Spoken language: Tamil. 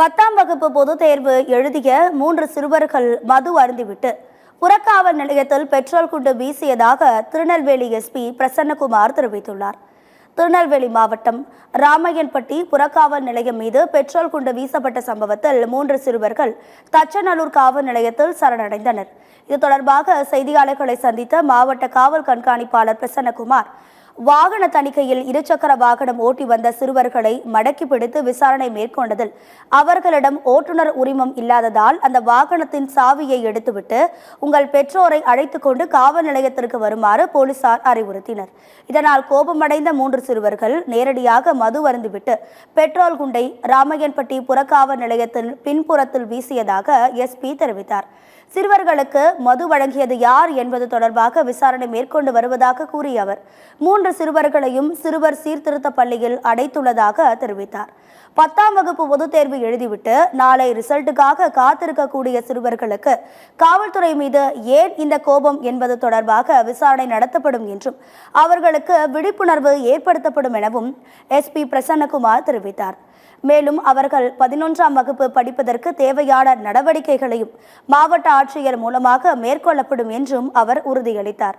10ஆம் வகுப்பு பொதுத் தேர்வு எழுதிய 3 சிறுவர்கள் மது அருந்திவிட்டு புறக்காவல் நிலையத்தில் பெட்ரோல் குண்டு வீசியதாக திருநெல்வேலி எஸ்பி பிரசன்னகுமார் தெரிவித்துள்ளார். திருநெல்வேலி மாவட்டம் ராமையன்பட்டி புறக்காவல் நிலையம் மீது பெட்ரோல் குண்டு வீசப்பட்ட சம்பவத்தில் 3 சிறுவர்கள் தச்சநல்லூர் காவல் நிலையத்தில் சரணடைந்தனர். இது தொடர்பாக செய்தியாளர்களை சந்தித்த மாவட்ட காவல் கண்காணிப்பாளர் பிரசன்னகுமார், வாகன தணிக்கையில் இருசக்கர வாகனம் ஓட்டி வந்த சிறுவர்களை மடக்கி பிடித்து விசாரணை மேற்கொண்டதில் அவர்களிடம் ஓட்டுநர் உரிமம் இல்லாததால் அந்த வாகனத்தின் சாவியை எடுத்துவிட்டு உங்கள் பெற்றோரை அழைத்துக் கொண்டு காவல் நிலையத்திற்கு வருமாறு போலீசார் அறிவுறுத்தினர். இதனால் கோபமடைந்த 3 சிறுவர்கள் நேரடியாக மது அருந்திவிட்டு பெட்ரோல் குண்டை ராமையன்பட்டி புறக்காவல் நிலையத்தின் பின்புறத்தில் வீசியதாக எஸ்பி தெரிவித்தார். சிறுவர்களுக்கு மது வழங்கியது யார் என்பது தொடர்பாக விசாரணை மேற்கொண்டு வருவதாக கூறிய அவர் 3 சிறுவர்களையும் சிறுவர் சீர்திருத்த பள்ளியில் அடைத்துள்ளதாக தெரிவித்தார். 10ஆம் வகுப்பு பொதுத் தேர்வு எழுதிவிட்டு நாளை ரிசல்ட்டுக்காக காத்திருக்கக்கூடிய சிறுவர்களுக்கு காவல்துறை மீது ஏன் இந்த கோபம் என்பது தொடர்பாக விசாரணை நடத்தப்படும் என்றும் அவர்களுக்கு விழிப்புணர்வு ஏற்படுத்தப்படும் எனவும் எஸ்பி பிரசன்னகுமார் தெரிவித்தார். மேலும் அவர்கள் 11ஆம் வகுப்பு படிப்பதற்கு தேவையான நடவடிக்கைகளையும் மாவட்ட ஆட்சியர் மூலமாக மேற்கொள்ளப்படும் என்றும் அவர் உறுதியளித்தார்.